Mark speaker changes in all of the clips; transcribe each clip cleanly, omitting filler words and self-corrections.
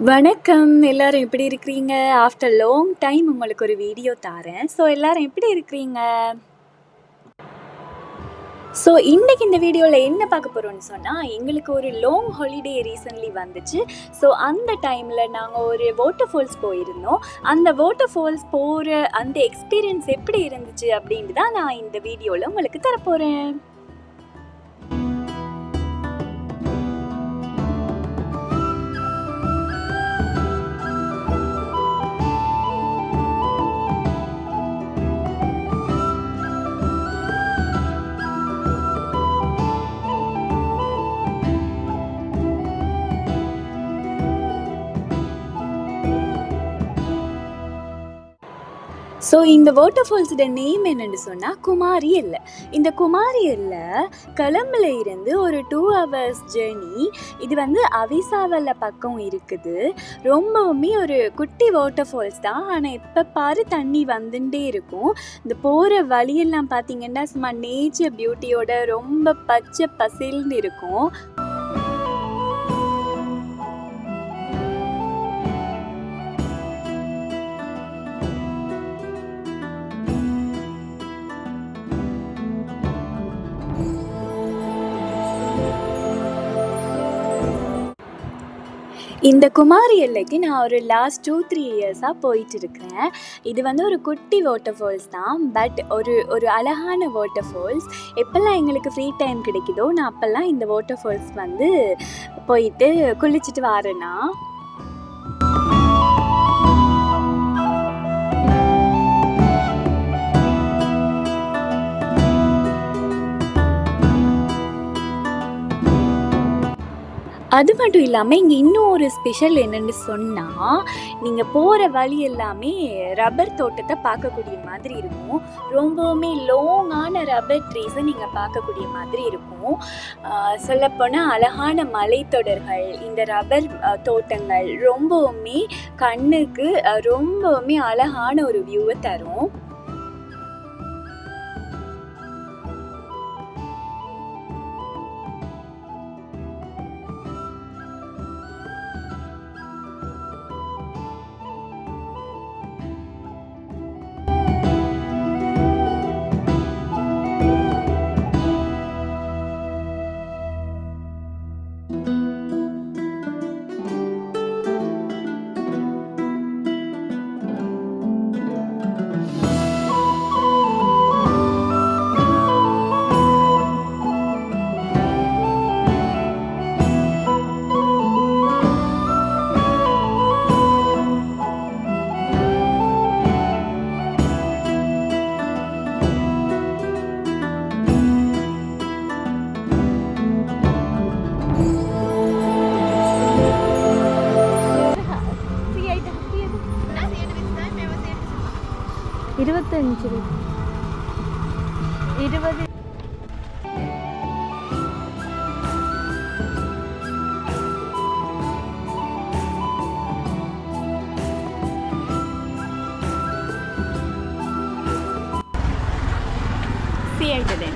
Speaker 1: வணக்கம். எல்லாரும் எப்படி இருக்கிறீங்க? ஆஃப்டர் லாங் டைம் உங்களுக்கு ஒரு வீடியோ தாரேன். ஸோ எல்லாரும் எப்படி இருக்கிறீங்க? ஸோ இன்னைக்கு இந்த வீடியோவில் என்ன பார்க்க போகிறோம்னு சொன்னால், எங்களுக்கு ஒரு லாங் ஹாலிடே ரீசன்ட்லி வந்துச்சு. ஸோ அந்த டைமில் நாங்கள் ஒரு வாட்டர் ஃபால்ஸ் போயிருந்தோம். அந்த வாட்டர் ஃபால்ஸ் போகிற அந்த எக்ஸ்பீரியன்ஸ் எப்படி இருந்துச்சு அப்படின்ட்டு தான் நான் இந்த வீடியோவில் உங்களுக்கு தரப்போகிறேன். ஸோ இந்த வாட்டர் ஃபால்ஸோட நேம் என்னென்னு சொன்னால் குமாரி எல்லை. இந்த குமாரி எல்லை கொழும்புல இருந்து ஒரு 2 hours ஜேர்னி. இது அவிசாவல்ல பக்கம் இருக்குது. ரொம்பவுமே ஒரு குட்டி வாட்டர் ஃபால்ஸ் தான். ஆனால் எப்போ பாரு தண்ணி வந்துட்டே இருக்கும். இந்த போகிற வழியெல்லாம் பார்த்தீங்கன்னா சும்மா நேச்சர் பியூட்டியோட ரொம்ப பச்சை பசேல்னு இருக்கும். இந்த குமாரி எல்லைக்கு நான் ஒரு லாஸ்ட் 2-3 இயர்ஸாக போயிட்டு இருக்கிறேன். இது ஒரு குட்டி வாட்டர் ஃபால்ஸ் தான். பட் ஒரு அழகான வாட்டர் ஃபால்ஸ். எப்போல்லாம் எங்களுக்கு ஃப்ரீ டைம் கிடைக்குதோ நான் அப்போல்லாம் இந்த வாட்டர் ஃபால்ஸ் போயிட்டு குளிச்சுட்டு வரேன்னா. அது மட்டும் இல்லாமல் இங்கே இன்னும் ஒரு ஸ்பெஷல் என்னென்னு சொன்னால், நீங்கள் போகிற வழி எல்லாமே ரப்பர் தோட்டத்தை பார்க்கக்கூடிய மாதிரி இருக்கும். ரொம்பவுமே லாங்கான ரப்பர் ட்ரீஸை நீங்கள் பார்க்கக்கூடிய மாதிரி இருக்கும். சொல்லப்போனால் அழகான மலைத்தொடர்கள், இந்த ரப்பர் தோட்டங்கள் ரொம்பவுமே கண்ணுக்கு ரொம்பவுமே அழகான ஒரு வியூவை தரும். $25 20 ആയിട്ടല്ലേ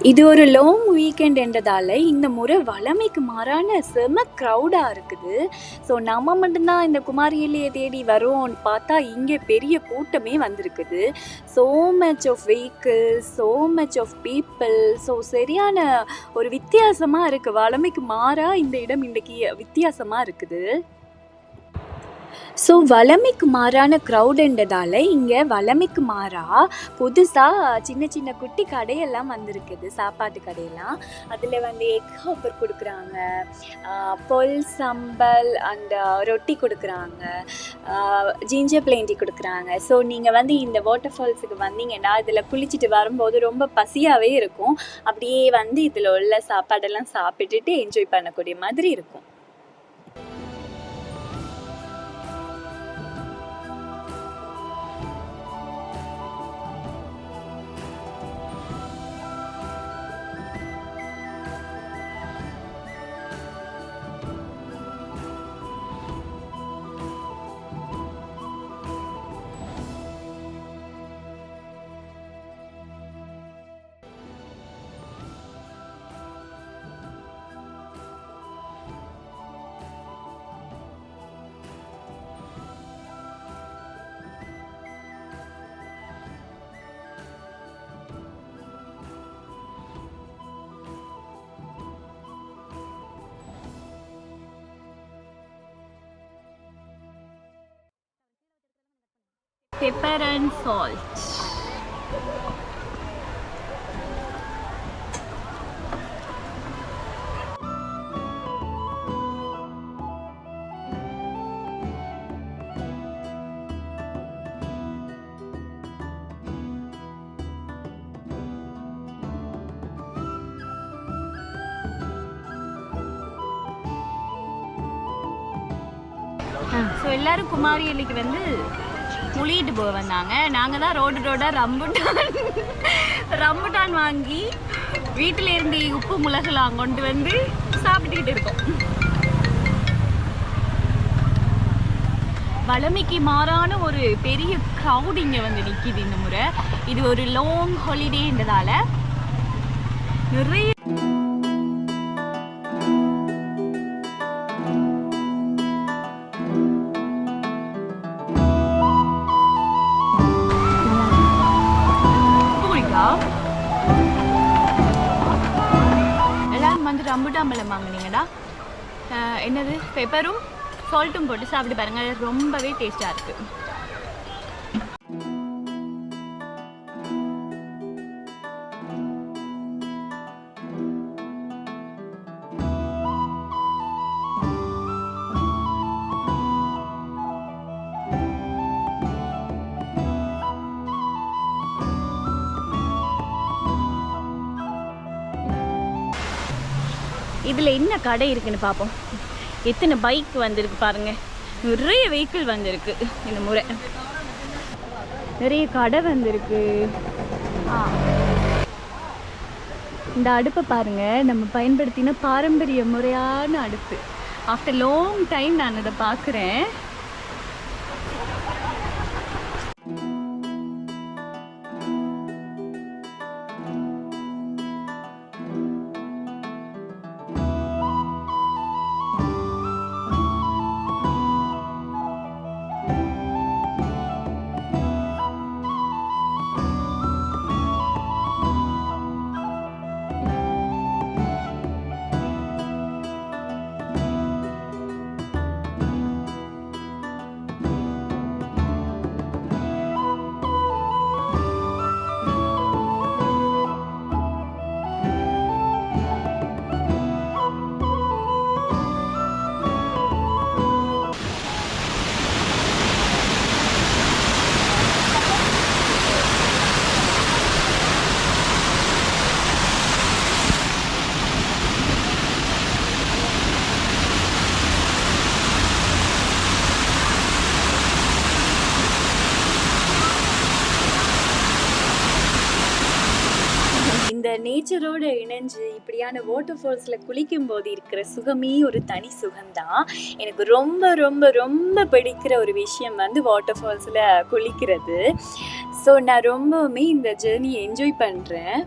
Speaker 1: இது ஒரு லாங் வீக்கெண்ட் என்றதால் இந்த முறை வழமைக்கு மாறான செம க்ரௌடாக இருக்குது. ஸோ நம்ம மட்டும்தான் இந்த குமாரி எல்லையை தேடி வரோம்னு பார்த்தா இங்கே பெரிய கூட்டமே வந்திருக்குது. So much of vehicles, so much of people. So சரியான ஒரு வித்தியாசமாக இருக்குது. வழமைக்கு மாறாக இந்த இடம் இன்றைக்கி வித்தியாசமாக இருக்குது. ஸோ வழமைக்கு மாறான க்ரௌடுன்றதால் இங்கே வழமைக்கு மாறாக புதுசாக சின்ன சின்ன குட்டி கடையெல்லாம் வந்திருக்குது, சாப்பாட்டு கடையெல்லாம். அதில் எக் ஹாப்பர் கொடுக்குறாங்க, பொல் சம்பல் அண்ட் ரொட்டி கொடுக்குறாங்க, ஜிஞ்சர் பிளேன் டீ கொடுக்குறாங்க. ஸோ நீங்கள் இந்த வாட்டர் ஃபால்ஸுக்கு வந்தீங்கன்னா இதில் குளிச்சுட்டு வரும்போது ரொம்ப பசியாகவே இருக்கும். அப்படியே இதில் உள்ள சாப்பாடெல்லாம் சாப்பிட்டுட்டு என்ஜாய் பண்ணக்கூடிய மாதிரி இருக்கும். Pepper and salt. ஸோ எல்லோரும் குமாரி எல்லைக்கு வந்து முழிட்டு போக வந்தாங்க. நாங்கள் தான் ரோடாக ரம்புட்டான் வாங்கி வீட்டில் இருந்து உப்பு மிளகுலாம் கொண்டு வந்து சாப்பிட்டுக்கிட்டு இருக்கோம். வளமைக்கு மாறான ஒரு பெரிய க்ரௌட் இங்கே வந்து நிற்கிது இந்த முறை. இது ஒரு லாங் ஹாலிடேன்றதால நிறைய எல்லாரும் வந்து ரம்புட்டான் பழம் வாங்கினீங்கடா. என்னது பெப்பரும் சால்ட்டும் போட்டு சாப்பிட்டு பாருங்கள், ரொம்பவே டேஸ்ட்டாக இருக்குது. இதில் என்ன கடை இருக்குன்னு பார்ப்போம். எத்தனை பைக் வந்திருக்கு பாருங்கள், நிறைய வெஹிக்கிள் வந்திருக்கு இந்த முறை, நிறைய கடை வந்திருக்கு. இந்த அடுப்பை பாருங்கள், நம்ம பயன்படுத்தின பாரம்பரிய முறையான அடுப்பு. ஆஃப்டர் லாங் டைம் நான் அதை பார்க்குறேன். இந்த நேச்சரோடு இணைஞ்சு இப்படியான வாட்டர் ஃபால்ஸில் குளிக்கும் போது இருக்கிற சுகமே ஒரு தனி சுகம்தான். எனக்கு ரொம்ப ரொம்ப ரொம்ப பிடிக்கிற ஒரு விஷயம் வந்து வாட்டர் ஃபால்ஸில் குளிக்கிறது. ஸோ நான் ரொம்பவுமே இந்த ஜேர்னியை என்ஜாய் பண்ணுறேன்.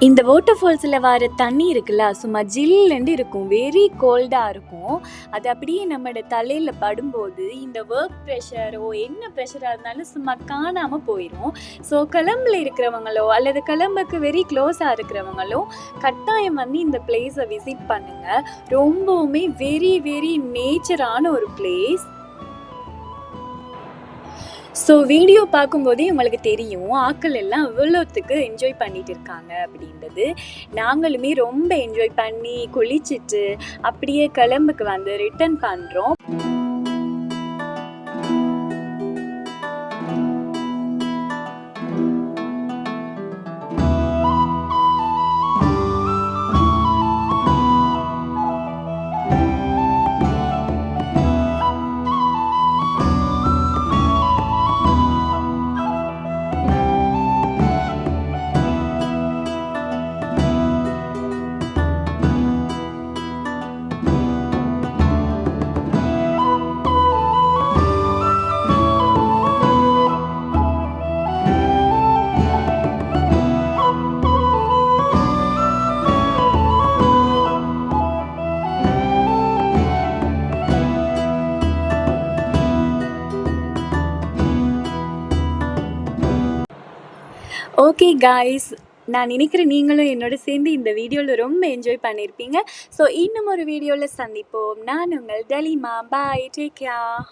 Speaker 1: இந்த வாட்டர் ஃபால்ஸில் வர தண்ணி இருக்குல்ல, சும்மா ஜில்லுண்டு இருக்கும், வெரி கோல்டாக இருக்கும். அது அப்படியே நம்மளோட தலையில் படும்போது இந்த ஒர்க் ப்ரெஷரோ என்ன ப்ரெஷராக இருந்தாலும் சும்மா காணாமல் போயிடும். ஸோ கிளம்பில் இருக்கிறவங்களோ அல்லது கிளம்புக்கு வெரி க்ளோஸாக இருக்கிறவங்களோ கட்டாயம் வந்து இந்த பிளேஸை விசிட் பண்ணுங்கள். ரொம்பவுமே வெரி வெரி நேச்சரான ஒரு பிளேஸ். ஸோ வீடியோ பார்க்கும்போதே உங்களுக்கு தெரியும் ஆட்கள் எல்லாம் எவ்வளோத்துக்கு என்ஜாய் பண்ணிட்டு இருக்காங்க அப்படின்றது. நாங்களுமே ரொம்ப என்ஜாய் பண்ணி குளிச்சுட்டு அப்படியே கிளம்புக்கு வந்து ரிட்டர்ன் பண்ணுறோம். ஓகே காய்ஸ், நான் நினைக்கிறேன் நீங்களும் என்னோட சேர்ந்து இந்த வீடியோவில் ரொம்ப என்ஜாய் பண்ணியிருப்பீங்க. ஸோ இன்னும் ஒரு வீடியோவில் சந்திப்போம். நான் உங்கள் டலிமா. பாய், டேக் கேர்.